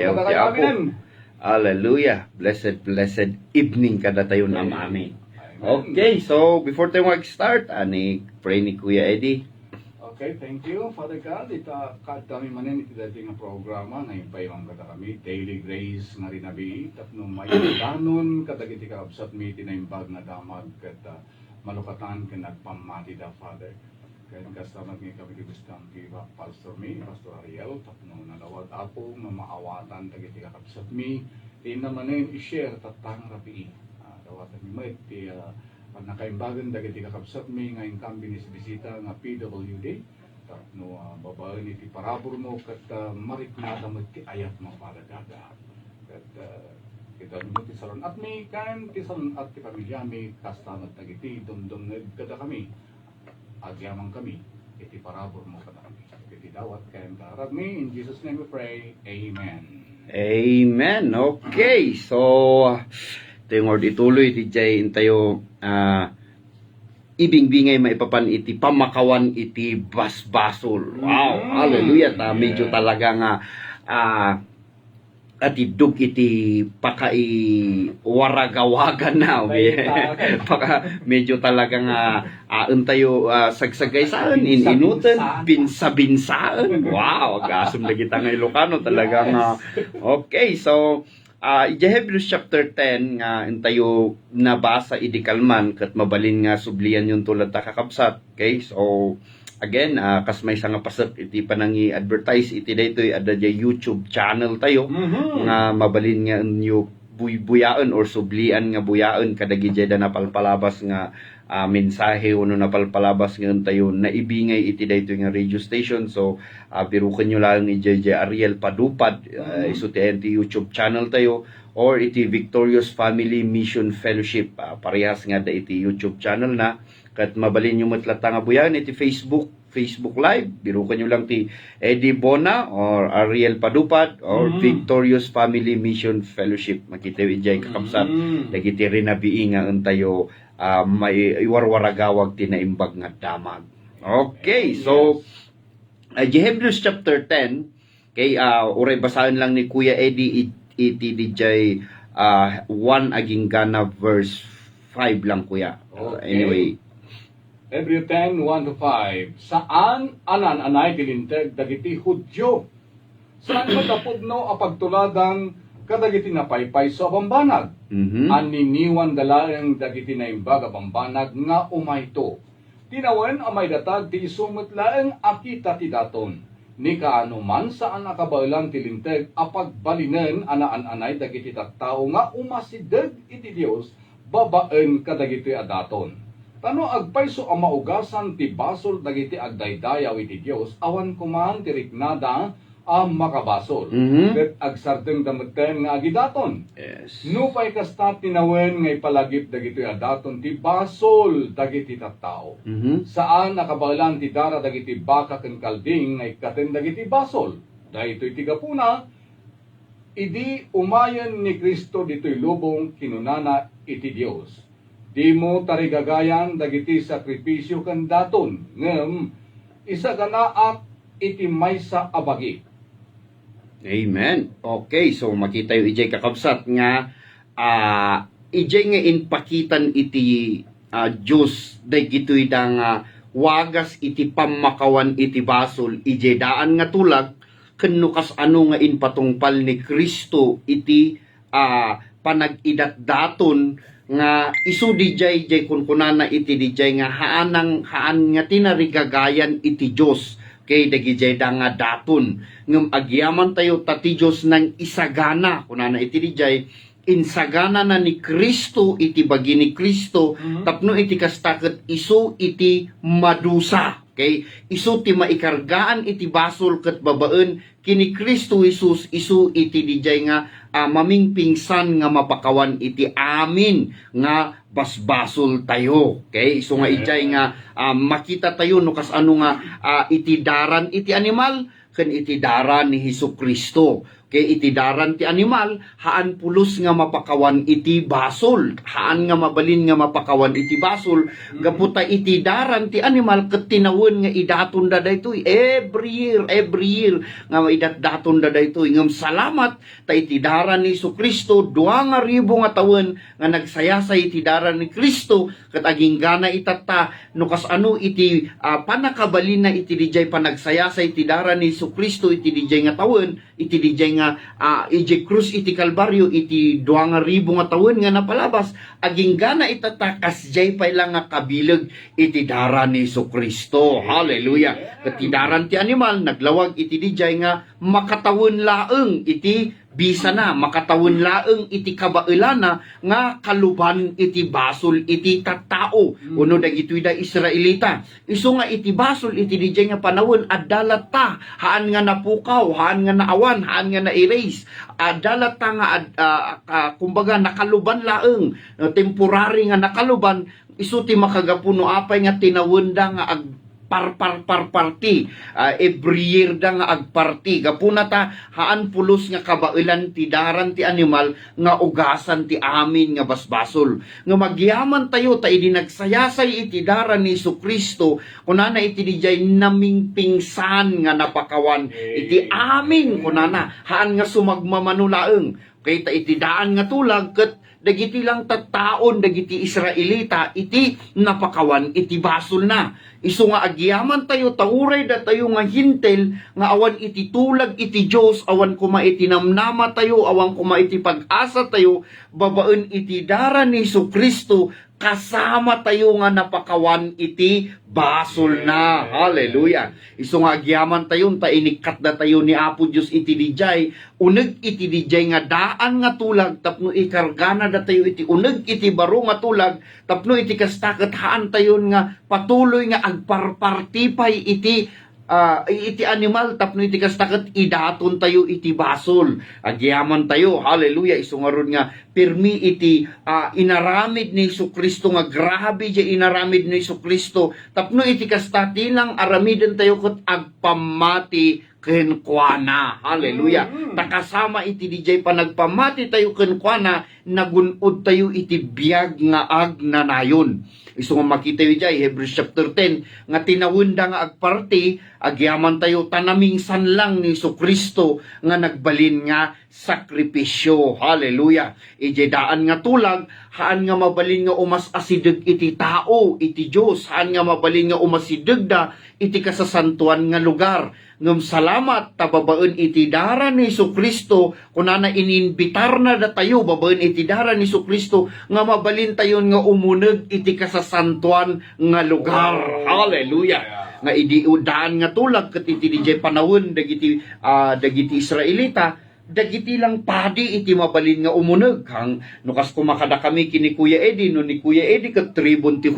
Amen. Hallelujah. Blessed evening kada tayo na amin. Okay, so before tayo mag-start, pray ni Kuya Eddie. Okay, thank you, Father God. Kami manin iti dating nga programa na impayong kada kami. Daily Grace nga rin nabi. Tapno may danon kadagiti kaabsat mi tinaimbag na damag kat malukatan ken nagpamati da, Father. Kaya kasama mi kami gustang kiba Pastor Pastor Ariel. Tapno nalawag ako nga maawatan dagiti kaabsat mi. Tinamanin i-share tatang rapi. Dawatan mi may pag nakaimbagan dagiti kakabsat mi nga income binisbisita nga PWD tapno babaen iti parabor mo kat mariknada mo ti ayat mo para daga kat kita mo ti salon at mi kan ti salon at ti pamilya mi kasta nagtagiti dumdum kada kami agyamang kami iti parabor mo kada kami iti dawat kayan karag mi in Jesus name we pray, amen. Amen. Okay, so yung word ituloy di jay intayo ibingbingay maipapan iti pamakawan iti basbasol. Wow, hallelujah. Medyo talaga nga atidug iti pakai waragawagan na. Paka medyo talaga nga untayo sagsagay saan inutan binsa-binsaan. Wow, agasum lagi tangay Ilocano talaga nga. Okay, so Hebrews chapter 10 nga intayo nabasa idikalman kat mabalin nga sublian yung tulad ta kakabsat. Okay, so again kas may nga pasat iti panangi advertise iti daytoy adda YouTube channel tayo nga mabalin nga inyo buyaan or sublian nga buyaan kadagi da napalpalabas nga mensahe uno napalpalabas ngayon tayo naibingay iti dayto nga radio station. So birukan nyo lang ni JJ Ariel Padupad iso ti YouTube channel tayo or iti Victorious Family Mission Fellowship parehas nga da iti YouTube channel na kat mabalin nyo matlata nga buyan iti Facebook Live birukan nyo lang ti Eddie Bona or Ariel Padupad or Victorious Family Mission Fellowship makita ijay kakabsat dagiti rinabii nga tayo may iwarwaragawag tinaimbag nga damag. Okay, so Hebrews chapter 10 kay uray basahin lang ni Kuya Eddie iti DJ 1 aging gana verse 5 lang kuya. Anyway, Hebrews 10, 1-5. Saan anay dilinteg dagiti Hudyo? Saan matapudno apagtuladang kadagiti napaypay sa bambanag? Aniniwan dalayang dagiti na imbaga bambanag nga umayto. Tinawen amay datag ti isumot laeng akita ti daton. Ni kaano man saan nakabailang tilinteg apagbalinan anaan-anay dagiti tattao nga umasideg iti Dios babaen kadagiti adaton. Tano agpayso ang maugasan ti basol dagiti agdaydayaw iti Dios awan kuman ti riknada ang makabasol. Ket agsardeng dameten nga agidaton. yes. Nupay kasta tinawen nga ipalagip dagiti adaton ti basol dagiti tattao. Saan nakabalan ti dara dagiti baka ken kalding nga ikaten dagiti basol. Daytoy ti gapuna idi umayen ni Kristo ditoy lubong kinunana iti Dios. Di mo tarigagayan dagiti sakripisyo ken daton ngem isa ganaak iti maysa abagi. Amen. Okay, so makita yung ijay kakabsat nga ijay nga inpakitan iti Diyos dagitoy da nga wagas iti pamakawan iti basol ijay daan nga tulag kenno kas ano nga inpatungpal ni Kristo iti panag-idat daton nga isu dijay kun kunana iti dijay nga haan nga tinarigagayan iti Diyos kay dagijay da nga daton ngem agyaman tayo tati Dios ng isagana kunana iti dijay insagana na ni Kristo iti bagi ni Kristo tapno iti kastaket isu iti madusa kay isu ti maikargaan iti basol ket babaen kini Kristo Jesus isu iti dijay nga mamingpingsan nga mapakawan iti amin nga basbasol tayo. Okay? So nga ijay nga makita tayo no kas ano nga iti daran iti animal ken iti daran ni Hesukristo. Kay iti daran ti animal, haan pulos nga mapakawan iti basol. Haan nga mabalin nga mapakawan iti basol. Gaputa iti daran ti animal ket tinawon nga idaton da daytoy. Every year nga idatdaton da daytoy. Ngem salamat ta iti daran ni Jesucristo 2,000 nga tawen nga nagsayasay iti daran ni Kristo ket aging gana itata no kas ano iti panakabalin na iti dijay panagsayasay iti daran ni Jesucristo iti dijay nga tawen, iti dijay nga iti krus iti Kalbaryo iti 2,000 nga tawen nga napalabas aging gana itatakas jay pay lang nga kabileg iti daran ni Jesucristo. Hallelujah. Ket ti daran ti animal naglawag iti dijay nga makatawon laeng iti bisa na, makatawon laeng iti kabaelana nga kaluban iti basol iti tattao. Uno dagitoy da Israelita. Isu nga iti basol iti dijay nga panawon addalat ta, haan nga napukaw, haan nga naawan, haan nga na-erase. Addalat ta nga kumbaga nakaluban laeng, temporary nga nakaluban, isu ti makagapuno apay nga tinawenda nga party every year da nga agparty gapuna ta haan pulos nga kabaelan ti daran ti animal nga ugasan ti amin nga basbasol nga magyaman tayo ta idi nagsayasay iti daran ni Jesucristo kunana iti dijay naming pingsan nga napakawan iti amin kunana haan nga sumagmamanulaeng kay ta iti daan nga tulag ket dagiti lang tattaon dagiti Israelita iti napakawan iti basol na. Isu nga agyaman tayo tauray da tayo nga hintel nga awan iti tulag iti Dios awan kuma iti namnama tayo awan kuma iti pag-asa tayo babaen iti daran ni Jesucristo kasama tayo nga napakawan iti basol na. Hallelujah. Isu nga agyaman tayo ta inikat da tayo ni Apo Dios iti dijay uneg iti dijay nga daan nga tulag tapno ikargana da tayo iti uneg iti baro nga tulag tapno iti kastaket haan tayo nga patuloy nga agparpartipay iti animal tapno iti kastaket idaton tayo iti basol agyaman tayo. Hallelujah. Isungaron nga pirmi iti inaramid ni Jesucristo nga grabe di inaramid ni Jesucristo tapno iti kastati lang aramiden tayo ket agpamati kenkwana. Hallelujah. Takasama iti dijay panagpamati tayo kenkwana nagunod tayo iti biag nga agnanayon. Isu nga makita yu jay Hebrews chapter 10 nga tinawenda nga agparti agyaman tayo tanaming sanlang ni Jesucristo nga nagbalin nga sakripisyo. Hallelujah. Ije daan nga tulag haan nga mabalin nga umas asideg iti tao iti Dios haan nga mabalin nga umasideg da iti kasasantuan nga lugar. Ngem salamat tababaen iti daran ni Jesucristo kunana ininbitar na da tayo babaen iti daran ni Jesucristo nga mabalin tayon nga umuneg iti kasasantuan nga lugar. Hallelujah. Nga idi daan nga tulag ket iti dijay panawon dagiti Israelita dagiti lang padi iti mabalin nga umuneg hang nukas kumakada kami kini Kuya Eddie no ni Kuya Eddie ket tribon ti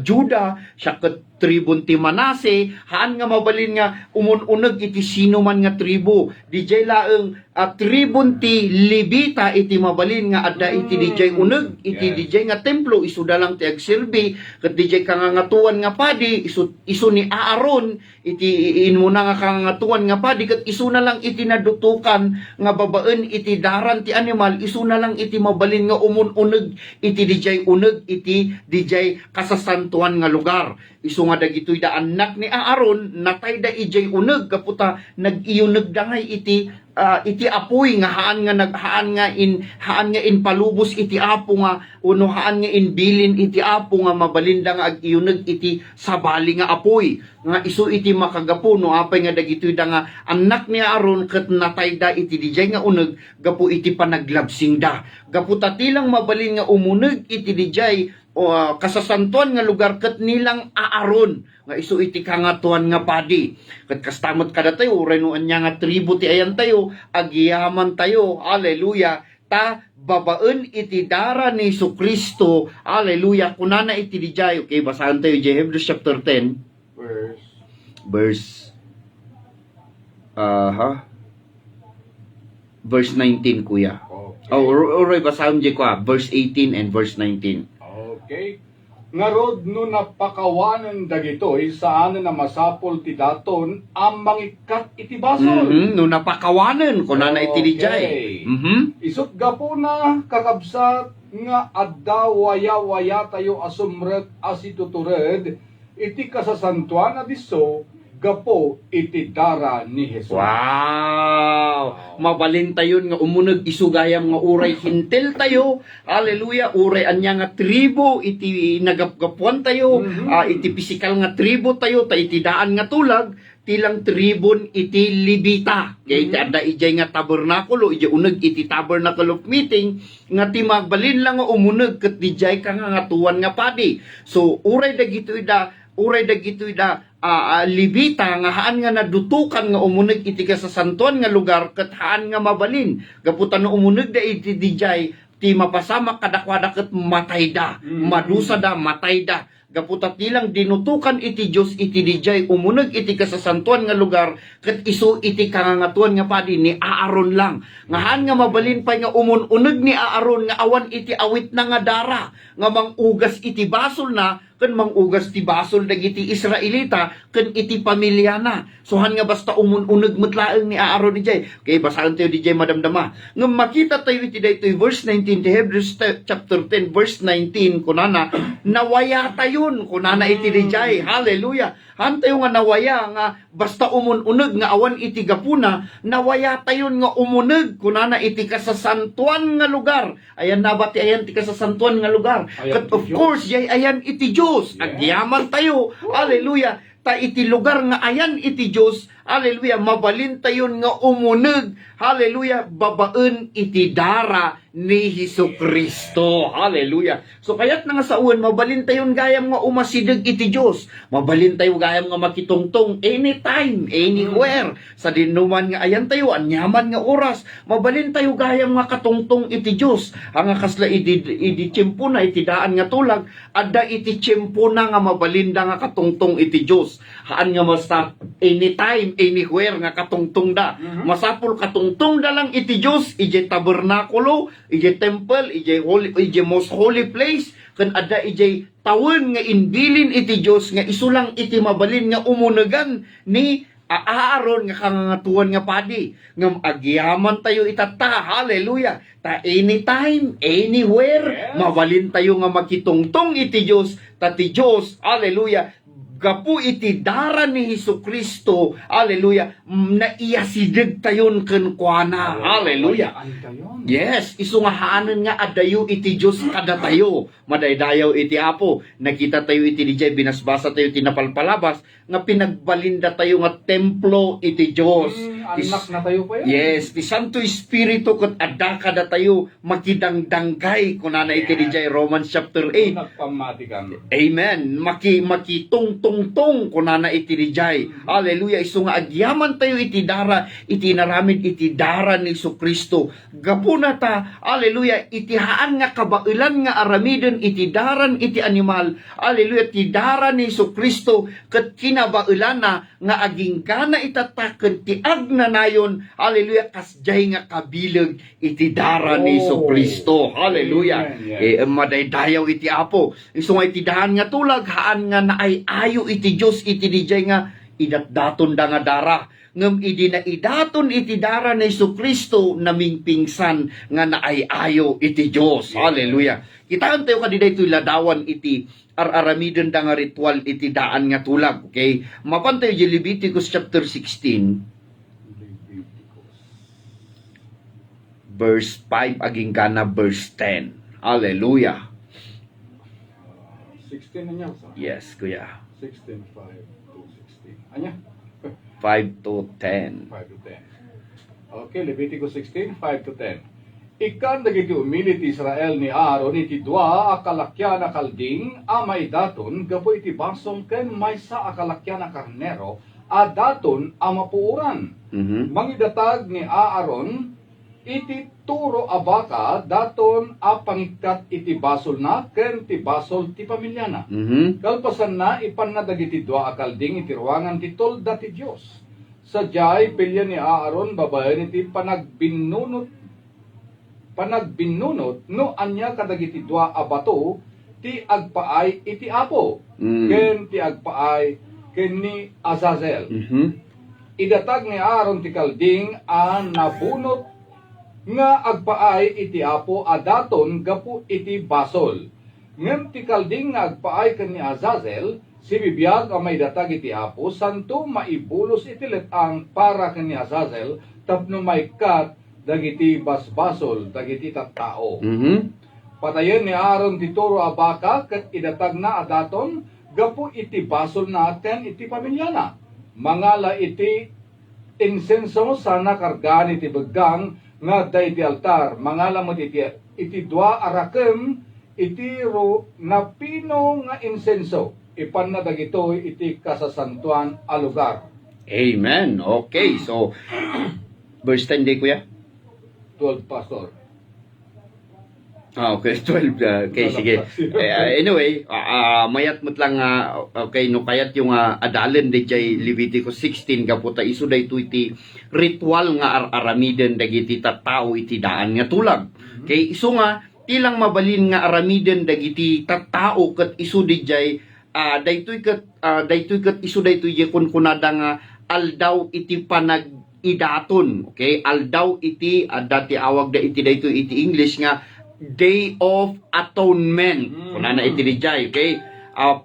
Juda siya ket tribon ti Manase haan nga mabalin nga umununeg iti sino man nga tribo dijay laeng tribon ti Levita iti mabalin nga adda iti dijay uneg iti dijay nga templo isu dalang ti agsilbi ket dijay kangangatuan nga padi isu ni Aaron iti inmuna nga kangangatuan nga padi ket isu na lang iti nadutukan nga babaen iti daran ti animal isu na lang iti mabalin nga umununeg iti dijay uneg iti dijay kasasantuan nga lugar. Isu nga dagitoy da anak ni Aaron natay da ijay uneg kaputa nag-iyuneg dangay iti apoy nga haan nga inpalubos iti apo nga uno haan nga inbilin iti apo nga mabalinda nga ag-iyuneg iti sabali nga apoy nga isu iti makagapo no apay nga dagitoy da nga anak ni Aaron ket natay da iti dijay nga uneg gapo iti panaglabsing da gapo tatilang mabalin nga umuneg iti dijay kasasantuan nga lugar ket nilang Aaron nga isu iti kangatuan nga padi ket kastamot kada tayo renuan nya nga tribo ti ayan tayo agyaman tayo. Hallelujah. Ta babaen iti dara ni Jesucristo. Hallelujah. Kunana iti dijay okay basahan tayo Hebrews chapter 10 verse 19 kuya. Okay. Oroy basahan di ko verse 18 and verse 19. Okay. Ngarod no napakawanan dagitoy saan na masapol ti daton ang mangikat iti basol. No napakawanan ko na iti dijay. Okay. Isut gapo na kakabsat nga adda waya-waya tayo asumret asitutured iti kasasantuan na diso gapo iti dara ni Jesus. Wow! Mabalin tayo nga umunag isugayam nga uray hintel tayo. Hallelujah! Uray anya nga tribo iti nagapgapuan tayo. Iti pisikal nga tribo tayo ta iti daan nga tulag tilang tribon iti libita. Kaya iti adda ijay nga tabernakulo iti uneg iti tabernacle of meeting nga ti magbalin lang nga umuneg ket dijay ka nga tuwan nga padi. So uray dagitoy da libita nga haan nga nadutukan nga umuneg iti kasasantuan nga lugar ket haan nga mabalin gaputan no umuneg da iti dijay ti mapasama kadakwada ket matay da madusa da matay da gaputat nilang dinutukan iti Dios iti dijay umuneg iti kasasantuan nga lugar ket isu iti kangangatuan nga padi ni Aaron lang nga haan nga mabalin pay nga umuneg ni Aaron nga awan iti awit na nga dara nga mangugas iti basol na ken mangugas ti basol dagiti Israelita ken iti pamilya na. Sohan nga basta umuneg metlaeng ni Aaron dijay. Okay, basahan tayo dijay madamdama. Nga makita tayo iti daytoy verse 19 ti Hebrews chapter 10 verse 19 kunana nawaya tayon kunana iti dijay. Hallelujah. Han tayo nga nawaya nga basta umuneg nga awan iti gapuna nawaya tayon nga umuneg kunana iti kasasantuan nga lugar. Ayan nabati ayan ti kasasantuan nga lugar. Ket of course jay ayan iti Dios. Agyaman tayo. Hallelujah. Ta iti lugar nga ayan iti Dios. Hallelujah. Mabalin tayon nga umuneg. Hallelujah. Babaen iti dara ni Hesukristo. Hallelujah. So kayat nga sa uwan, mabalin tayon gayam nga umasidag iti Dios. Mabalin tayo gayam nga makitungtong anytime, anywhere. Sa dinuman nga ayan tayo, anyaman nga oras. Mabalin tayo gayam nga katungtong iti Dios. Ang kasla idi tiyempo na iti daan nga tulag, adda iti tiyempo na nga mabalinda nga katungtong iti Dios. Haan nga basta anytime, anywhere nga katungtong da. Masapul katungtong da lang iti Dios, ije tabernakulo, ije temple, ije most holy place, kan ada ije tawon nga inbilin iti Dios nga isulang iti mabalin nga umunegan ni Aaron nga kangangatuan nga padi ngam agyaman tayo itata. Hallelujah. Ta anytime, anywhere, mabalin tayo nga makitungtong iti Dios, ta ti Dios, hallelujah, gapu iti dara ni Hesukristo, hallelujah, na iyasideg tayon ken kuana. Hallelujah. Yes, isu nga haanen nga adayo iti Dios kada tayo. Madaydayaw iti Apo. Nakita tayo iti dijay binasbasa tayo tinapalpalabas nga pinagbalinda tayo nga templo iti Dios. Anak na tayo pa yan. Yes, ti Santo Espiritu ket adda kada tayo makidangdanggay kunana iti dijay Romans chapter 8. Nagpamati kami. Amen. Makitungtungtong kunana iti dijay. Hallelujah. Isu nga agyaman tayo iti dara, iti naramid iti dara ni Hesukristo. Gapuna ta, hallelujah, iti haan nga kabailan nga aramiden iti daran iti animal. Hallelujah, iti dara ni Hesukristo ket kinabailan na nga aging kana itataken ti agna nayon. Hallelujah, kasjay nga kabileg iti dara ni Hesukristo. Hallelujah. Madaydayaw iti Apo. Isu nga iti dahan nga tulag haan nga naay-ayo iti Dios iti dijay nga idatdaton da nga dara. Ngem idi na idaton iti dara ni Hesukristo naming pingsan nga naay-ayo iti Dios. Hallelujah. Kitaan tayo kadida ito'y ladawan iti aramiden da nga ritual iti daan nga tulag. Okay? Mapan tayo di Leviticus chapter 16 verse 5 aging kana verse 10. Hallelujah. 16 na niya. Yes, kuya. 16, 5 to 16. Anya? 5 to 10. 5 to 10. Okay, Leviticus 16, 5 to 10. Ikan dagiti umili ti Israel ni Aaron iti dua akalakyan na kalding amay daton gapo iti basong ken maysa akalakyan na karnero a daton amapuuran. Mangidatag ni Aaron iti turo a baka daton a pangikat iti basol na ken ti basol ti pamilyana. Kalpasan na ipan na dagiti dua akalding iti ruangan ti tolda ti Dios. Sadyay pilya ni Aaron babaen iti panagbinunot no anya kadagiti dua a bato ti agpaay iti Apo. Ken ti agpaay ken ni Azazel. Idatag ni Aaron ti kalding nabunot nga agpaay iti Apo adaton gapu iti basol. Ngem ti kalding nga agpaay ken ni Azazel, si bibiyag ang may datag iti Apo, santo maibulos iti letang para ken ni Azazel, tapno may kat dagiti basbasol, dagiti tattao. Patayen ni Aaron ti toro a baka, ket idatag na adaton, gapu iti basol naten iti pamilyana. Mangala iti insenso sa nakargaan iti beggang nga day ti altar. Mangala mo iti dua arakem iti ro na pino nga insenso. Ipan na dagito iti kasasantuan a lugar. Amen. Okay, so verse 10 di kuya? 12, Pastor. Okay, 12. Okay, sige. Anyway, mayat mo't lang, okay, no kayat yung adalan di jay Leviticus 16, kaputa iso da ito iti ritual nga aramiden dagiti tattao iti daan nga tulag. Okay, iso nga, tilang mabalin nga aramiden dagiti tattao kat iso di jay, daytoy kat iso daytoy jay kunkunada nga aldaw iti panag-idaton. Okay, aldaw iti, dati awag da iti daytoy iti English nga, Day of Atonement. Kuna na iti dijay, okay?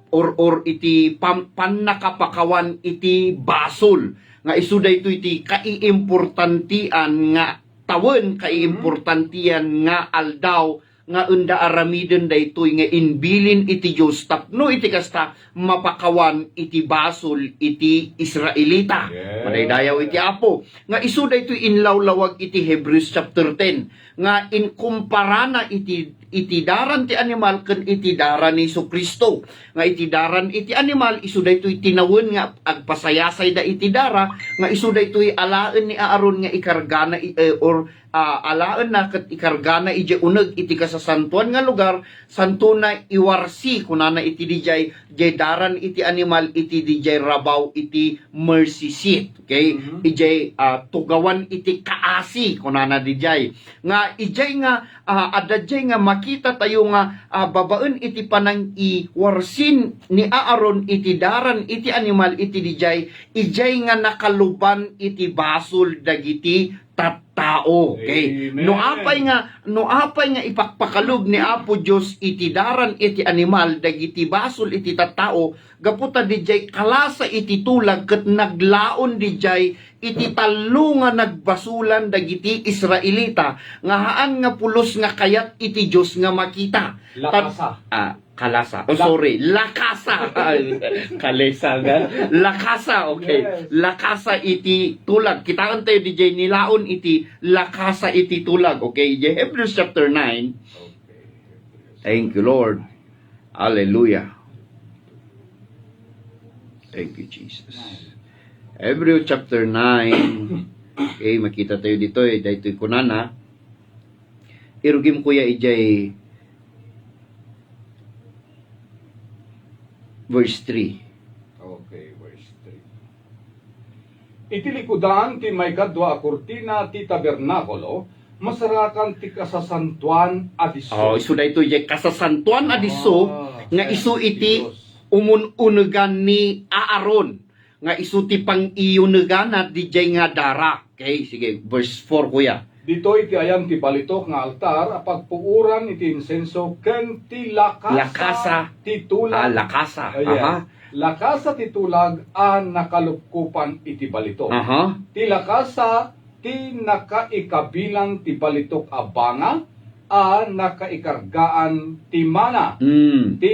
Or iti pannakapakawan iti basol. Nga isuda ito iti kaiimportantian nga tawon, kaiimportantian nga aldaw nga unda aramiden daytoy nga inbilin iti Dios tapno iti kasta mapakawan iti basol iti Israelita. Madaydayaw iti Apo. Nga isu daytoy inlawlawag iti Hebrews chapter 10 nga inkumpara na iti daran ti animal ken iti daran ni Jesucristo. Nga iti daran iti animal isu daytoy tinawon nga agpasayasay da iti dara nga isu daytoy alaen ni Aaron nga ikargana alaan na ket ikargana iti uneg iti kasasantuan nga lugar santo na iwarsi kunana iti dijay jay daran iti animal iti dijay rabaw iti mercy seat. Okay? Ijay tugawan iti kaasi kunana dijay nga ijay nga adajay nga makita tayo nga babaen iti panang iwarsin ni Aaron iti daran iti animal iti dijay ijay nga nakaluban iti basol dagiti tattao. Okay? Amen. No apay nga ipakpakalog ni Apo Dios iti daran iti animal dagiti basol iti tattao gaputa dijay kalasa iti tulag ket naglaon dijay iti tallo nga nagbasulan dagiti Israelita nga haan nga pulos nga kayat iti Dios nga makita. Lakasa. Kalasa. Oh, sorry. Lakasa. Kalesa nga. Lakasa, okay. Yes. Lakasa iti tulag. Kitaan tayo DJ nilaon iti lakasa iti tulag. Okay. Hebrews chapter 9. Thank you, Lord. Hallelujah. Thank you, Jesus. Hebrews chapter 9. Okay, makita tayo dito daytoy kunana. Irugim kuya ijay verse 3. Okay, verse 3. Iti likudan ti may kadwa a kurtina ti tabernakulo, masarakan ti kasasantuan adiso. Oh, isu daytoy jay kasasantuan adiso nga isu iti umun-unegan ni Aaron nga isu ti pang-iyunegan at dijay nga dara. Okay, sige, verse 4 kuya. Dito iti ayan ti balitok nga altar apagpuuran iti insenso ken ti lakasa ti tulag. Lakasa. Ayan. Lakasa ti tulag nakalupkupan iti balitok. Ti lakasa ti nakaikabilang ti balitok a banga nakaikargaan ti mana. Ti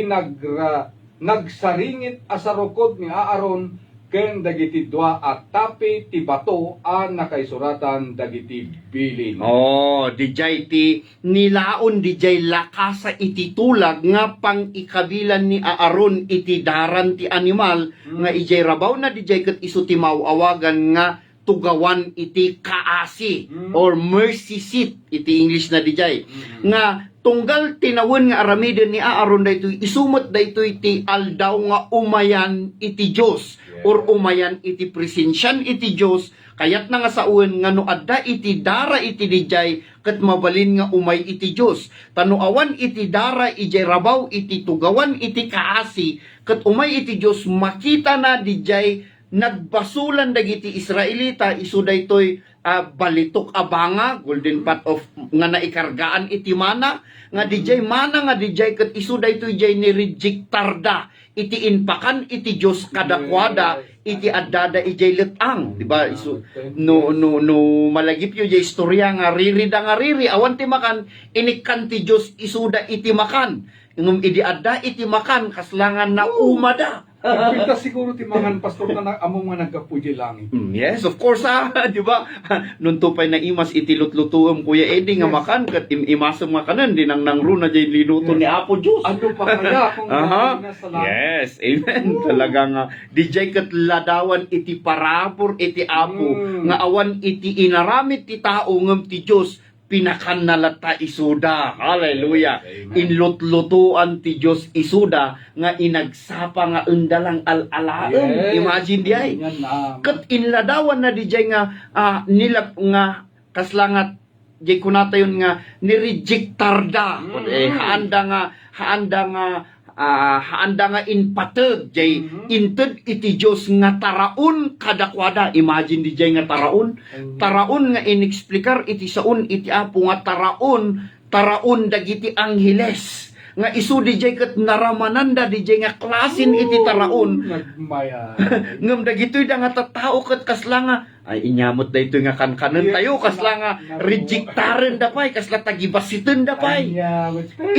nagsaringit asarukod ni Aaron ken dagiti dua at tapi ti bato nakaisuratan dagiti bilin. Oh, dijay ti nilaon dijay lakasa iti tulag nga pang ikabilan ni Aaron iti daran ti animal nga ijay rabaw na dijay ket isu ti mawawagan nga tugawan iti kaasi or mercy seat iti English na dijay nga tunggal tinawon nga aramiden ni Aaron daytoy isumot daytoy ti aldaw nga umayan iti Dios or umayan iti presensyan iti Dios kayat na nga sauen nga no adda iti dara iti dijay ket mabalin nga umay iti Dios tanuawan iti dara ijay rabaw iti tugawan iti kaasi ket umay iti Dios makita na dijay nagbasulan dagiti Israelita isu daytoy balitok abanga golden pot of nga naikargaan iti mana nga dijay mana nga dijay ket isu daytoy jay ni rejectarda iti inpakan iti Dios kadakwada iti addada ijay letang di ba isu no malagip yu jay istorya nga riri awan ti makan inikkan ti Dios isuda iti makan ngum idi adda iti makan kaslangan na umada. Pinta siguro ti mangan pastor na among nga nagkapuji langit. Yes, of course di ba? Nung tupay na imas itilot-lutuom Kuya Eddie nga makan kat imasam nga kanan din ang nangro na jay linuto ni Apo Diyos. Ano pa kaya kung sa langit? Yes, amen. Talagang di jay kat ladawan iti parapor iti Apo nga awan iti inaramit ti tao ngem ti Diyos pinakan nalata isuda. Hallelujah. Inlut-lutuan ti Dios isuda nga inagsapa nga undalang al-alaen. Yes. Imagine di ay. Ket inladawan na di jay nga nilap nga kaslangat jay kunatayon nga ni-rejectarda. Haanda nga inpateg jay inted iti Dios nga taraon kadakwada. Imagine di jay nga taraon nga inexplikar iti saun iti Apo nga taraon dagiti angheles nga isu di jay ket naramananda di jay nga klasin iti taraon nagmaya ngem dagitoy da nga tattao ket kasla nga ay inyamot daytoy nga kankanen tayo kasla nga rejectaren dapay kasla tagibasiten dapay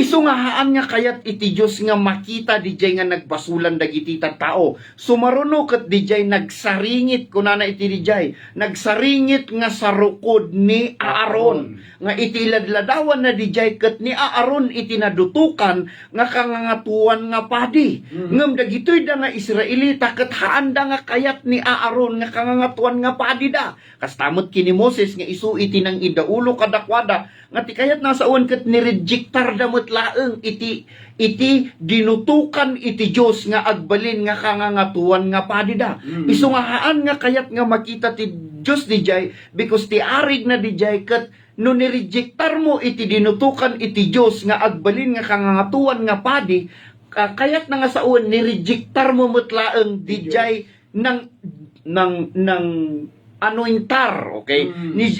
isu nga haan nga kayat iti Dios nga makita di jay nga nagbasulan dagiti tattao sumaruno ket di jay nagsaringit kunana iti di jay nagsaringit nga sarukod ni Aaron nga iti ladladawan na di jay ket ni Aaron iti nadutukan nga kangangatuan nga padi ngem dagitoy da nga Israelita ket haanda nga kayat ni Aaron nga kangangatuan nga padi da kastamot kini Moses nga isu iti nang idaulo kadakwada nga ti kayat nasaon ket ni-rejectar damot laeng iti dinutukan iti Dios nga agbalin nga kangangatuan nga padi da isu nga haan nga kayat nga makita ti Dios di jay because ti arig na di jay ket no ni-rejectar mo iti dinutukan iti Dios nga agbalin nga kangangatuan nga padi kayat na nga saon ni-rejectar mo mutlaeng di jay nang anointar, okay?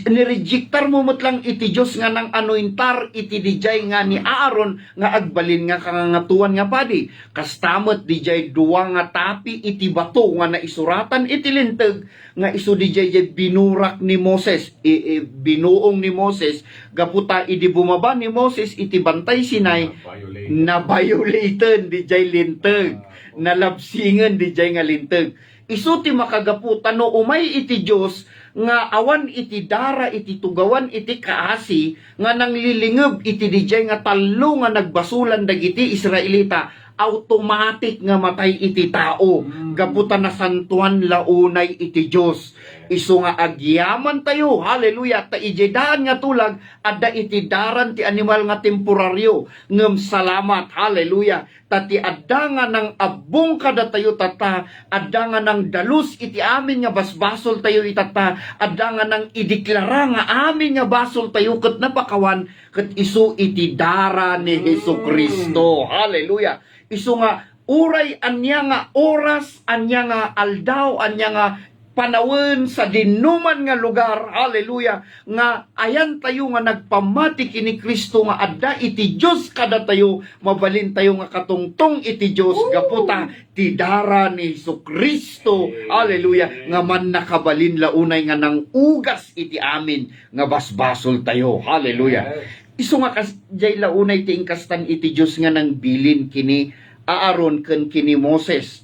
Ni-rejectar mo lang iti Dios nga nang anointar iti dijay nga ni Aaron nga agbalin nga kangangatuan nga padi. Kastamot dijay duwa nga tapi iti bato nga naisuratan iti linteg nga isu dijay binurak ni Moses, binuong ni Moses gaputa idi bumaba ni Moses iti bantay Sinai na violaten dijay linteg, nalabsingan dijay nga linteg. Isu ti makagaputan no umay iti Dios nga awan iti dara iti tugawan iti kaasi nga nanglilingeb iti dijay nga tallo nga nagbasulan dagiti Israelita automatic nga matay iti tao gaputan na santuan launay iti Dios isu nga agyaman tayo hallelujah ta ijedan nga tulag adda iti daran ti animal nga temporaryo ngem salamat hallelujah ta ti adda nga nang abong kada tayo tata adda nga nang dalus iti amin nga basbasol tayo itata adda nga nang ideklara nga amin nga basol tayo ket napakawan ket isu iti dara ni Hesukristo hallelujah isu nga uray anya nga oras anya nga aldaw anya nga panawon sa dinuman nga lugar hallelujah nga ayan tayo nga nagpamati kini Kristo nga adda iti Dios kada tayo mabalin tayo nga katungtong iti Dios gaputa ti dara ni Hesukristo hallelujah nga man nakabalin launay nga nang ugas iti amin nga basbasol tayo hallelujah isu nga jay launay ti ingkastan iti Dios nga nang bilin kini Aaron ken kini Moses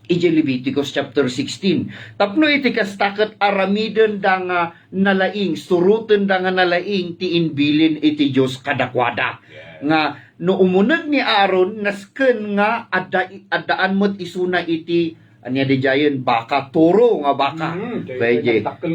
iti Leviticus chapter 16 tapno iti kastaket aramiden da nga nalaing suruten da nga nalaing ti inbilin iti Dios kadakwada nga no umuneg ni Aaron nasken nga addaan met isuna iti anya di jayen baka toro nga baka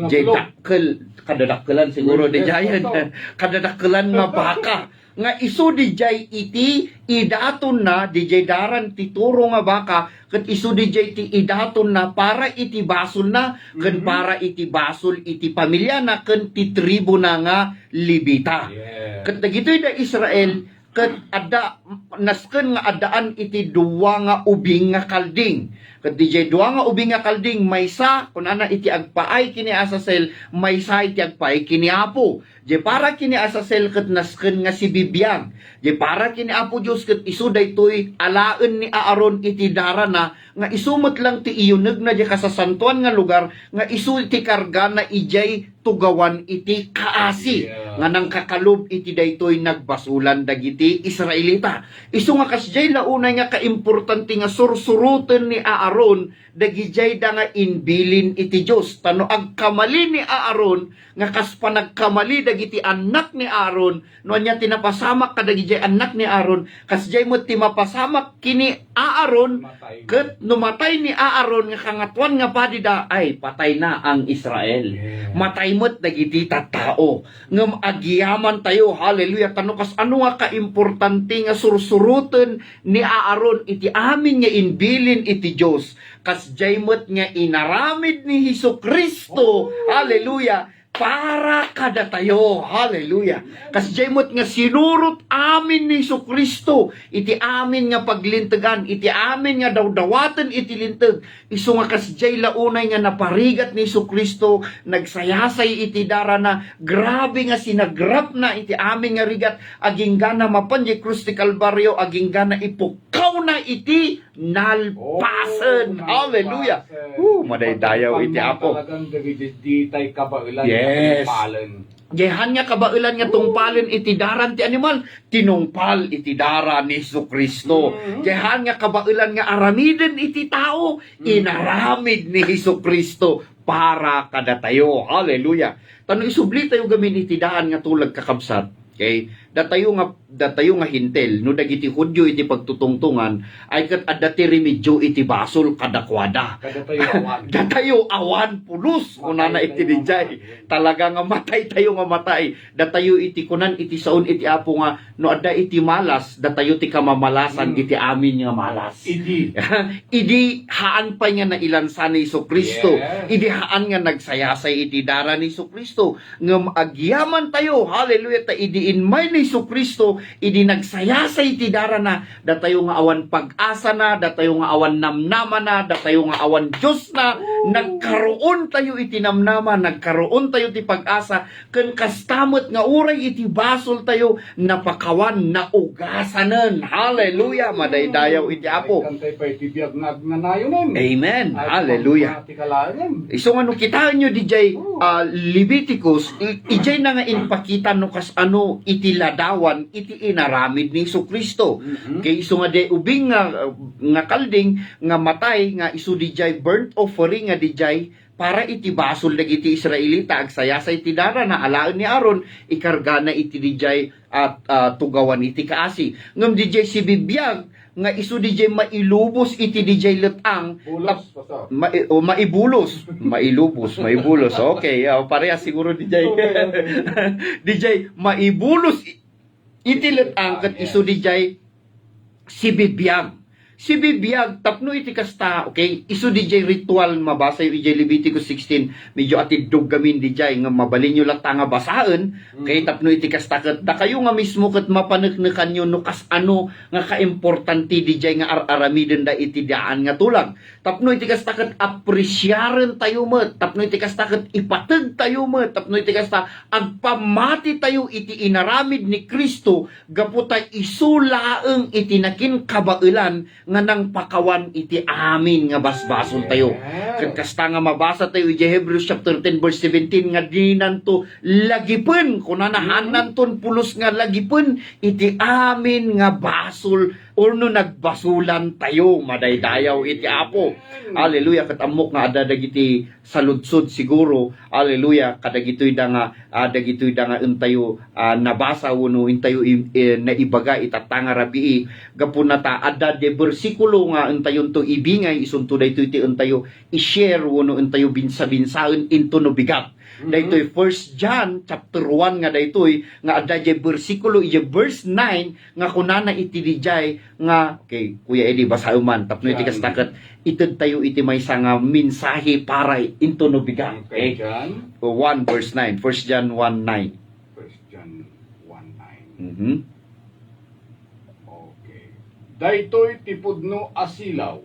jay dakkel kadadakkelan siguro di jayen kadadakkelan nga baka nga isu dijay iti idaton na dijay daran ti turo nga baka ket isu dijay ti idaton na para iti basol na ken para iti basol iti pamilya na ken ti tribo na nga Libita. Yeah. Ket dagitoy da Israel ket adda nasken nga addaan iti duwa nga ubing nga kalding. Ket dijay duwa nga ubing nga kalding maysa kun ana iti agpaay kini Asasel, maysa iti agpaay kini Apo. Je para kini Asasel ket nasken nga si bibiyang. Je para kini Apo Dios ket isu daytoy alaen ni Aaron iti darana nga isumot lang ti iyuneg na di kasasantuan nga lugar nga isu iti karga na ijay tugawan iti kaasi nga nang kakalob iti daytoy nagbasulan dagiti Israelita. Isu nga kasjay launay nga kaimportante nga sursuruten ni Aaron dagijay da nga inbilin iti Dios. Tano agkamali ni Aaron nga kas panagkamali dagiti anak ni Aaron no nya tinapasamak kadagijay anak ni Aaron kasjay mo ti mapasamak kini Aaron ket numatay ni Aaron nga kangatuan nga padida ay patay na ang Israel. Matay mo't dagiti tattao ngem agiyaman tayo, hallelujah. Tano kas ano nga kaimportante nga sursuruten ni Aaron iti amin nga inbilin iti Dios kasjay mo't nga inaramid ni Hesukristo, hallelujah, para kada tayo, hallelujah. Kasjay mo't nga sinurot amin ni Hesukristo iti amin nga paglintegan, iti amin nga dawdawaten iti linteg. Isu nga kasjay launay nga naparigat ni Hesukristo nagsayasay iti darana, grabe nga sinagrap na iti amin nga rigat aging gana mapanjay krus ti Kalbaryo, aging gana ipukaw na iti nalpasen, hallelujah. Madaydayaw iti Apo. Talagang ditay kabailan. Yes. Palen. Jehan nga kabailan nga tungpalin iti daran ti animal, tinungpal iti dara ni Hesukristo. Jehan nga kabailan nga aramiden iti tao, inaramid ni Hesukristo para kada tayo. Hallelujah. Tano isubli tayo gamin iti daan nga tulag kakabsat. Okay? Datayo nga hintel no dagiti Hudyo iti pagtutungtungan ay ket adda ti remedyo iti basol kadakwada. Datayo awan pulos kunana iti dijay. Talaga nga matay tayo nga matay. Datayo iti kunan iti saon iti Apo nga no adda iti malas, datayo ti kamamalasan iti amin nga malas. Idi haan pa nga nailansan ni Hesukristo. Yeah. Idi haan nga nagsayasay iti dara ni Hesukristo ngem agyaman tayo, hallelujah, ta idiin may ni Hesukristo idi nagsayasay ti dara na datayo nga awan pag-asa na, datayo nga awan namnama na, datayo nga awan Dios na, nagkaroon tayo iti namnama, nagkaroon tayo ti pag-asa ken kastamot nga uray iti basol tayo napakawan na ugasanen. Hallelujah, madaydayaw iti Apo. Kantay pa iti biyag nagnanayonan. Amen. Hallelujah. Iso nga no kitaan nyo dijay Leviticus, ijay na nga inpakita no kas ano iti ladawan iti inaramid ni Hesukristo. Kay iso nga de ubing nga kalding nga matay nga isu dijay burnt offering nga dijay para iti basol dagiti Israelita agsayasay ti dara na alaen ni Aaron ikarga na iti dijay at tugawan iti kaasi. Ngem dijay si bibiyag nga isu DJ mailubos iti DJ letang maibulos mailubos okay pareha siguro DJ DJ maibulos iti letang ket isu DJ si bibiyag tapno iti kasta, okay, isu DJ ritual mabasa yung DJ Leviticus 16 medyo atidog gamin DJ nga mabalin nyo lang nga basaen, okay, tapno iti kasta ket da kayo nga mismo ket mapaneknekan nyo no kas ano nga kaimportante DJ nga aramiden da iti daan nga tulag. Tapno iti kasta ket apresyaren tayo met, tapno iti kasta ket ipateg tayo met, tapno iti kasta agpamati tayo iti inaramid ni Kristo gapu ta isulaeng iti nakin kabailan nga nang pakawan iti amin nga basbason tayo. Ket kasta nga mabasa tayo iti Hebrews chapter 10 verse 17 nga dinanto lagipen kunanahan nanton pulos nga lagipen iti amin nga basol or no nagbasulan tayo madaydayaw iti Apo. Hallelujah. Ket amok nga ada dagiti saludsod siguro, hallelujah, kadagitoy da nga entayo nabasa wenno entayo na ibaga itatanga rabii gapon nata adda de bersikulo nga entayon to ibingay isunto daytoy ti entayo i-share wenno entayo binsa-binsaen into no bigat. Daytoy 1 John chapter 1 nga daytoy nga adda jay bersikulo ije verse 9 nga kunana iti dijay nga okay Kuya Eddie basayo man tapno iti kastaket ited tayo iti maysa nga mensahe para into no bigang. Okay, Okay. John. 1 verse 9. 1 John 1:9. 1 John 1:9. Mhm. Okay. Daytoy tipudno asilaw.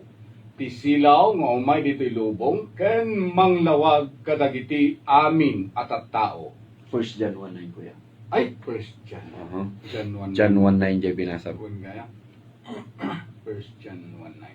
Ti silaw nga umay dito'y lubong ken manglawag kadagiti amin at tao. 1 John 1:9 Kuya. Ay, 1 John. Uh-huh. John 1. John 1:9 jay binasa. Sabon gaya. 1 John 1:9.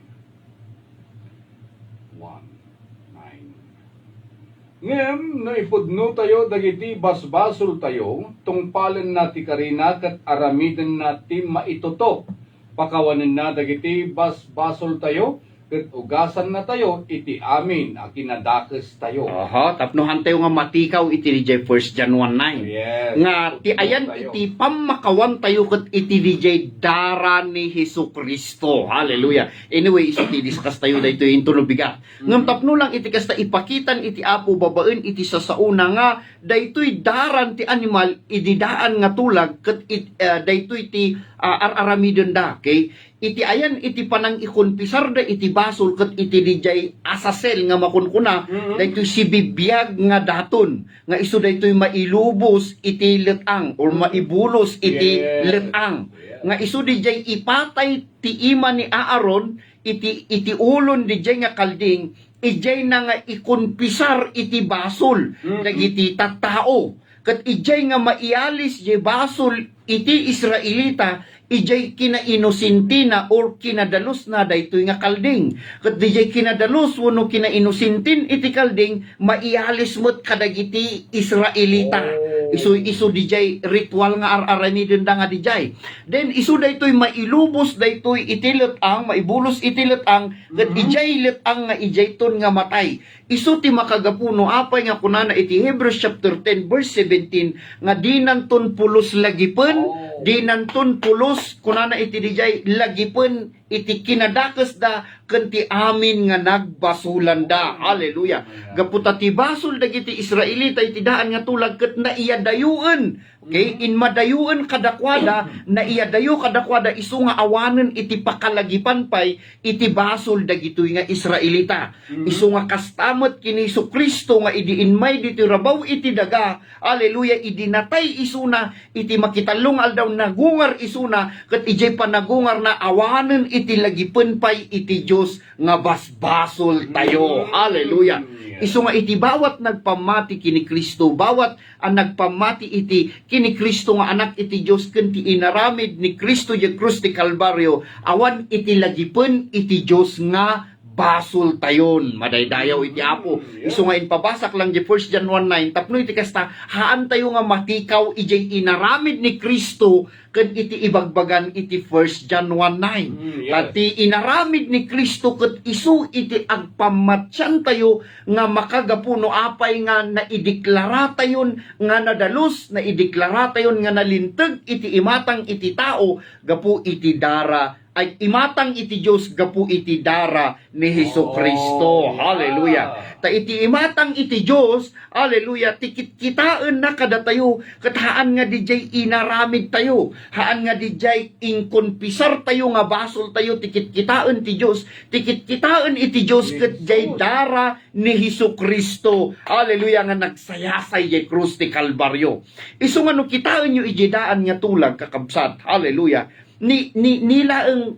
1:9. Ngem naipudno tayo dagiti basbasol tayo tungpalan nati karina ket aramiden nati maituto. Pakawanen na dagiti basbasol tayo ket ugasan na tayo iti amin a kinadakes tayo. Aha, tapnohan tayo nga matikaw iti DJ 1 John 1:9. Yes. Nga ti ayan Tayo. iti pamakawan tayo ket iti DJ dara ni Hesukristo. Hallelujah. Anyway, isu ti discuss tayo dayto into no bigat. Ngem tapno lang iti kasta ipakitan iti apo babaen iti sasauna nga daytoy daran ti animal ididaan nga tulag ket daytoy ti aramidon da. Okay? Iti ayan iti panang ikonpisar da iti basol ket iti dijay asasel nga makunkuna daytoy si bibiyag nga daton nga isu daytoy mailubos iti letang or maibulos iti Yes. letang Yes. nga isu dijay ipatay ti ima ni Aaron iti ulon dijay nga kalding ijay na nga ikonpisar iti basol dagiti tattao ket ijay nga maialis je basol iti Israelita ijay kinainusintina or kinadalos na daytoy nga kalding. Ket dijay kinadalos wenno kinainusintin iti kalding maialis met kadagiti Israelita. Isu dijay ritual nga aramiden da nga dijay. Then isu daytoy mailubos daytoy iti letang, maibulos iti letang ket ijay letang nga ijay ton nga matay. Isu ti makagapuno apay nga kunana iti Hebrews chapter 10 verse 17 nga dinanton pulos lagipen dinanton pulos kunana iti dijay lagipen iti kinadakes da ken ti amin nga nagbasulan da. Hallelujah. Gaputa ti basol dagiti Israelita iti daan nga tulag ket naiyadayuen. Okay, in madayuen kadakwada naiyadayo kadakwada isu nga awanen iti pakalagipan pay iti basol dagitoy nga Israelita. Isu nga kastamet kini Kristo nga idiinmay diti rabaw iti daga. Hallelujah, idinatay isuna iti makitalong aldaw nagungar isuna ket ijay panagungar na awanen iti lagipen pay iti Dios nga basbasol tayo. Hallelujah. Isu nga iti bawat nagpamati kini Kristo, bawat ang nagpamati iti kini Kristo nga anak iti Dios ken ti inaramid ni Kristo je krus ti Kalbaryo, awan iti lagipen iti Dios nga basol tayon. Madaydayaw iti apo. Isu nga inpabasak lang di 1 John 1:9 tapno iti kasta haan tayo nga matikaw ijay inaramid ni Kristo ken iti ibagbagan iti 1 John 1:9. Yes. Tati inaramid ni Kristo ket isu iti agpamatyan tayo nga makagapuno apay nga naideklara tayon nga nadalos naideklara tayon nga nalinteg iti imatang iti tao gapu iti dara ay imatang iti Dios gapu iti dara ni Hesukristo. Hallelujah. Ta iti imatang iti Dios, hallelujah, tikit kitaan na kada tayo ket haan nga dijay inaramid tayo. Haan nga dijay inkonpisar tayo nga basol tayo tikit kitaan ti Dios. Tikit kitaan iti Dios ket jay dara ni Hesukristo. Hallelujah nga nagsayasay jay krus ti Kalbaryo. Isu nga no kitaan nyo ijidaan nga tulag kakabsat. Hallelujah. Nilang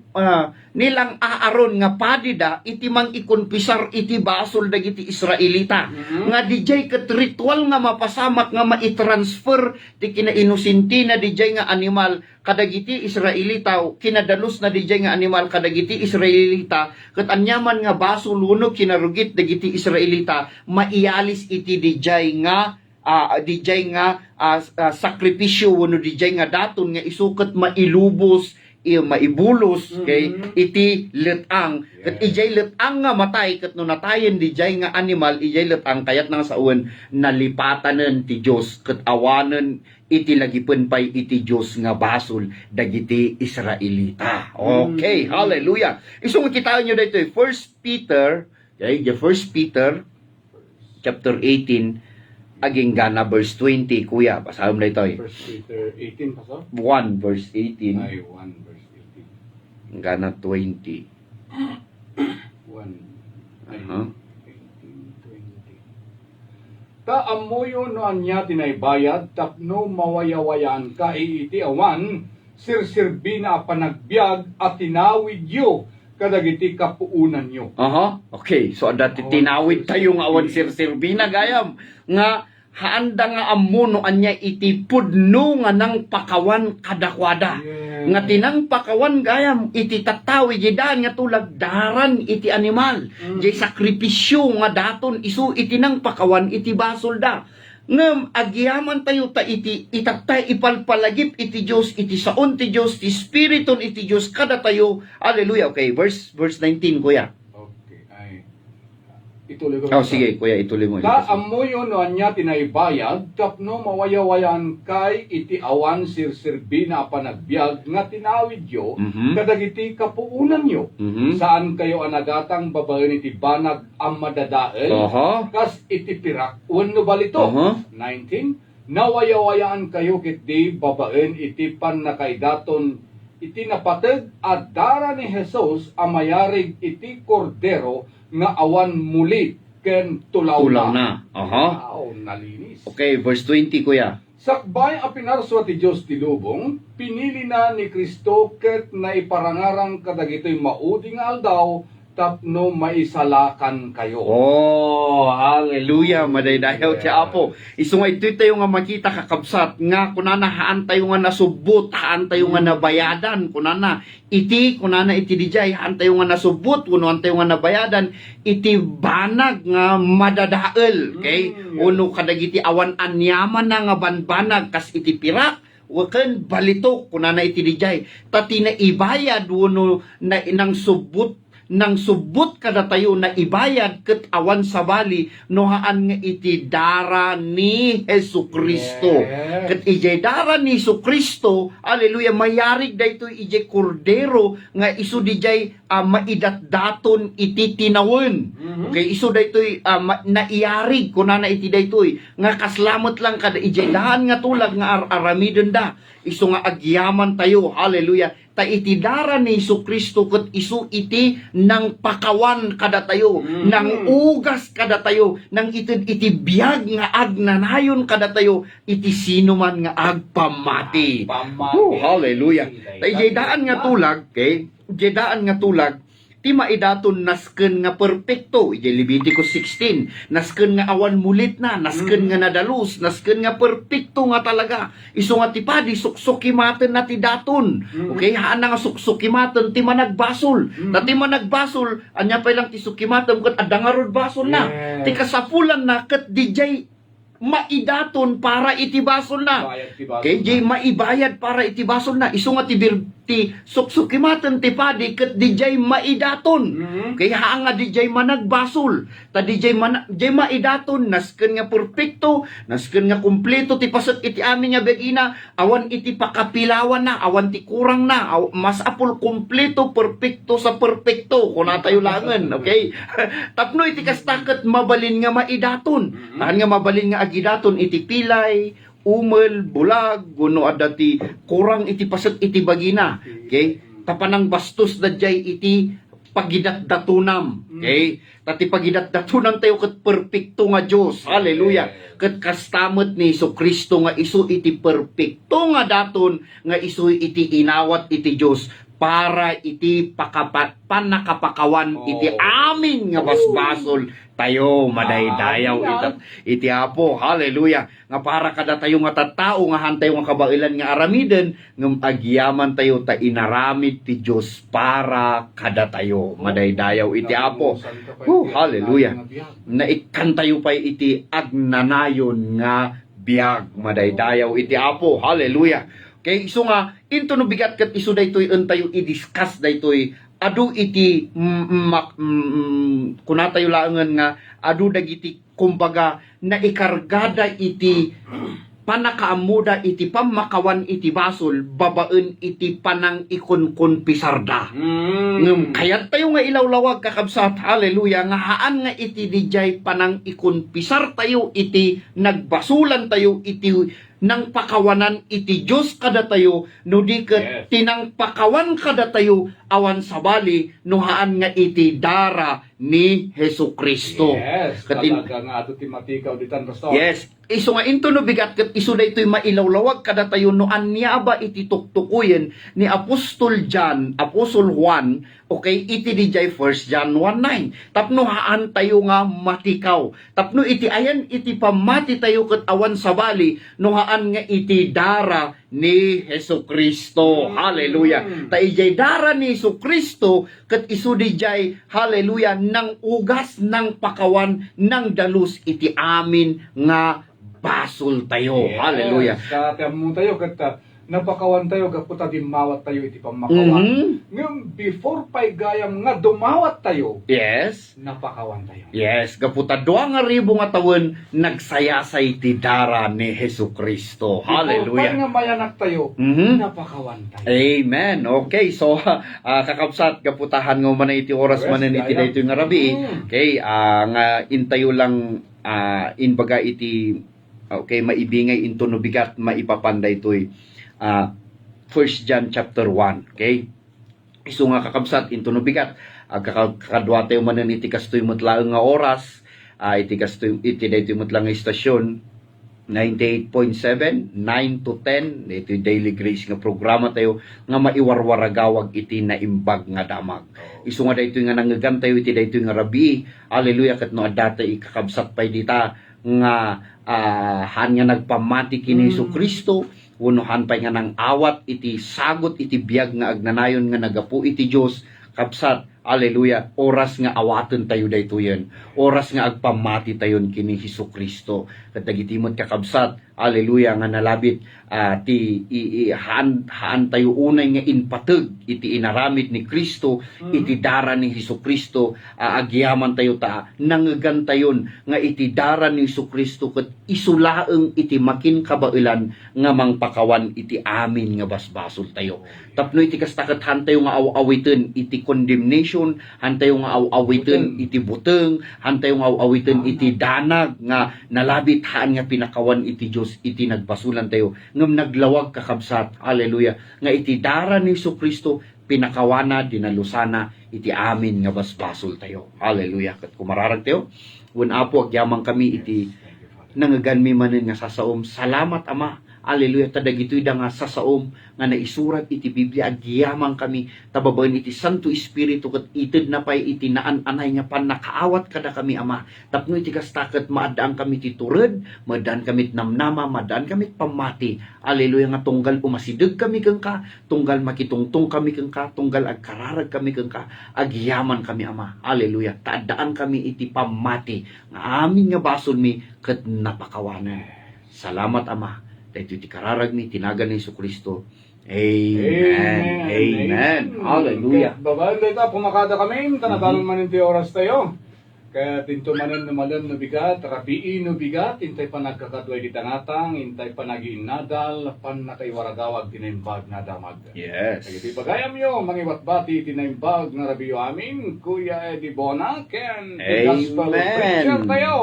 Aaron nga padida iti mang ikonpisar iti basol dagiti Israelita nga dijay ket ritual nga mapasamak nga maitransfer ti kinainusinti na dijay nga animal kadagiti Israelita kinadalos na dijay nga animal kadagiti Israelita ket anyaman nga basol wenno kinarugit dagiti Israelita maialis iti dijay nga sakripisyo wenno dijay nga daton nga isuket mailubos maibulos kay iti letang ket ijay letang nga matay ket no natayen dijay nga animal ijay letang kayat nang sauen nalipatanen ti Dios ket awanen iti lagipen pay iti Dios nga basol dagiti Israelita. Okay, hallelujah. Isong kitaan nyo dito 1 Peter, okay, the 1 Peter chapter 18 aging gana verse 20 kuya basahin mo dito 1 Peter 18, Pastor? 1 verse 18 Ay, 1 verse 18. gana 20 1. Ay, Aha. 18, 20. Taamoyo no anya tinaybayad, tapno mawayawayaan ka iti awan, sirsirbi na panagbiag at tinawid yo, kadagiti kapuunan yo. aha okay so dati tinawid tayo nga awan sir-sirbina gayam nga haanda nga ammo no anya iti pudno nga nang pakawan kadakwada nga tinang pakawan gayam iti tatawi jidan nga tulag daran iti animal jay sakripisyo nga daton isu iti nang pakawan iti basol da ngem agyaman tayo ta iti itatay ipalpalagip iti Dios iti saon ti Dios ti spiriton iti Dios kada tayo hallelujah okay verse 19 kuya Okay, ay. Ituloy ko. oh sige kuya ituloy mo Taamoyo no anya tinaybayad, tapno mawayawayaan kay iti awan sirsirbi na panagbiag, nga tinawid yo, Mhm. kadagiti kapuunan yo. Mhm. Saan kayo anagatang babaen iti banag ang madadael, Aha. kas iti pirak, wenno balito. Aha. 19, nawayawayaan kayo kiti babaen iti panakaidaton iti napateg at dara ni Jesus amayarig iti kordero nga awan muli ken tulaw Tulaw na. na. Aha. Wow, nalinis. Okay, verse 20 kuya. Sakbay a pinarswa ti Dios ti lubong, pinili na ni Kristo ket naiparangarang kadagitoy maudi nga aldaw tapno maisalakan kayo. Oh, hallelujah. Madaydayaw ti Apo. Isu nga ito tayo nga makita kakabsat nga kunana haan tayo nga nasubot, haan tayo nga nabayadan, kunana iti dijay haan tayo nga nasubot, kunuan tayo nga nabayadan, iti banag nga madadael. Okay? Uno kadagiti awan anyaman na nga banbanag kas iti pirak waken balito kunana iti dijay. Tati na ibayad uno na nang subot nang subot kada tayo na ibayad ket awan sa bali nohaan nga iti dara ni Hesukristo. Yes. Ket ijay dara ni Hesukristo, hallelujah, mayarig daytoy ijay kordero nga isu dijay maidatdaton iti tinawon. Okay, isu daytoy naiyarig kunana iti daytoy nga kaslamot lang kada ijay dahan nga tulag nga aramiden da. Isu nga agyaman tayo, hallelujah. Ta iti dara ni Hesukristo ket isu iti nang pakawan kada tayo, nang ugas kada tayo, nang iti biyag nga agnanayon kada tayo, iti sino man nga agpamati. Pamati. Oh, hallelujah. Ta ijay daan nga tulag, okay? Ijay daan nga tulag, ti maidaton nasken nga perpekto. Ijay Leviticus 16, nasken nga awan mulit na, nasken nga nadalus, nasken nga perpekto nga talaga. Isu nga ti padi suksukimaten na ti daton. Okay, haan na nga suksukimaten ti managbasol. Ti managbasol, anya pa lang ti sukimaten ket adangarod basol na. Yes. Ti kasapulan na ket dijay maidaton para itibasol na. Bayad ti baso. Okay, jay maibayad para itibasol na. Isu nga ti suksukimaten ti padi ket dijay maidaton. Okay, haan nga dijay managbasol. Ta dijay jay maidaton nasken nga perpekto, nasken nga kumpleto ti paset iti amin nga begina, awan iti pakapilawan na, awan ti kurang na, mas apol kumpleto perpekto sa perpekto kuna tayo langan, okay? Tapno iti kastaket mabalin nga maidaton. Haan nga mabalin nga agidaton iti pilay, umel, bulag, guno adati kurang iti paset iti bagina. Okay? Tapanang bastos dadyay iti pagidatdatunam. Okay? Tati pagidatdatunam tayo ket perpekto nga Dios. Hallelujah. Ket kastamot ni Hesukristo nga isu iti perpekto nga daton nga isu iti inawat iti Dios para iti panakapakawan iti amin nga basbasol tayo madaydayaw iti Apo. Hallelujah. Nga para kada tayo nga tattao nga hantay nga kabailan nga aramiden ngem agyaman tayo ta inaramid ti Dios para kada tayo madaydayaw iti Apo. Hallelujah. Naikan tayo pa iti agnanayon nga biag madaydayaw iti Apo. Hallelujah. Okay, isu nga into no bigat ket isu daytoy entayo i-discuss daytoy adu iti kuna tayo laengen nga adu dagiti kumbaga naikargada iti panakaamuda iti pamakawan iti basol, babaen iti panang ikunkun pisarda. Ngem kayat tayo nga ilawlawag kakabsat, hallelujah, nga haan nga iti dijay panang ikun pisar tayo iti nagbasulan tayo iti nang pakawanan iti Diyos kada tayo, no di ket tinang pakawan kada tayo awan sabali no haan nga iti dara ni Hesukristo. Yes, talaga nga ato ti matikaw ditan, Pastor. Yes, iso nga into no bigat ket iso da ito'y mailawlawag kada tayo no anya ba iti tuktukuyen ni Apostol John, Apostol Juan, okay, iti dijay 1 John 1:9. Tapno haan tayo nga matikaw. Tapno iti ayan iti pamati tayo ket awan sabali no haan nga iti dara ni Hesukristo. Hallelujah. Ta ijay dara ni Hesukristo ket isu dijay hallelujah nang ugas ng pakawan ng dalus iti amin nga basol tayo. Yes. Hallelujah. Katamu tayo kat napakawan tayo kaputa dimawat tayo iti pamakawan. Ngayon, before pa'y gayam nga dumawat tayo, Yes. napakawan tayo. Yes, gaputa 2,000 nga tawen nagsayasay ti dara ni Hesukristo. Before Hallelujah. pa'y nga mayanak tayo, Mhm. napakawan tayo. Amen. Okay, so kakabsat gaputahan nga man iti oras Yes, manen iti gaya. daytoy nga rabi. Mm. Okay, nga intayo lang inbaga iti okay maibingay into no bigat maipapanday toy 1 John chapter 1. Okay? Isu nga kakabsat into no bigat kakadwa tayo manen iti kastoy metlaeng nga oras iti kastoy iti daytoy metlaeng nga istasyon 98.7, 9 to 10, ito yung Daily Grace nga programa tayo nga maiwarwaragawag iti naimbag nga damag. Isu nga daytoy nga nangagan tayo iti daytoy nga rabi. Hallelujah, ket no adda ikakabsat pay dita nga han nga nagpamati kini Hesukristo, unohan pay nga nang awat iti sagot iti biag nga agnanayon nga nagapu iti Dios. Kapsat, hallelujah, oras nga awaten tayo daytoyen. Oras nga agpamati tayon kini Hesukristo. Ket dagitimot kakabsat, hallelujah, nga nalabit haan tayo unay nga inpateg iti inaramid ni Kristo, iti dara ni Hesukristo, agyaman tayo ta nangagan tayon nga iti dara ni Hesukristo ket isulaeng iti makin kabailan nga mangpakawan iti amin nga basbasol tayo. Tapno iti kastaket han tayo nga awawiten iti condemnation, han tayo nga awawiten iti buteng, han tayo nga awawiten iti danag nga nalabit haan nga pinakawan iti Dios iti nagbasulan tayo ngem naglawag kakabsat, hallelujah, nga iti dara ni Hesukristo pinakawana dinalusana iti amin nga basbasol tayo. Hallelujah. Ket kumararag tayo wen apo agyamang kami iti nangagan mi manen nga sasaom. Salamat Ama. Hallelujah. Ta dagitoy da nga sasaom nga naisurat iti Biblia agyaman kami tababaen iti Santo Espiritu ket ited na pay iti naan-anay nga panakaawat kada kami Ama. Tapno iti kastaket maadaan kami ti tured, maadaan kami namnama, maadaan kami pamati. Hallelujah nga tunggal umasideg kami kengka, tunggal makitungtong kami kengka, tunggal agkararag kami kengka, agyaman kami Ama. Hallelujah. Taadaan kami iti pamati nga amin nga basol mi ket napakawanan. Salamat Ama. Dahil iti kararag mi, tinagan ni Hesukristo. Amen. Amen. Hallelujah. Babae, dito, pumakada kami, tanabalon man iti oras tayo. Kaya tinto manen numalan no bigat, rapiin no bigat, intay pa nagkakadway di tangatang, intay pa nagiinadal, pan nakaiwaragawag tinaimbag na damag. Yes. Kaya di bagayam yo, mangiwatbati tinaimbag na rabiyo amin, Kuya Eddie Bona, ken Gospel Preacher tayo.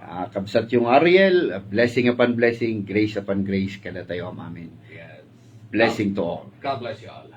Kabsat yung Ariel, blessing upon blessing, grace upon grace, kada tayo Amen. Yes. Blessing to all. God bless you all.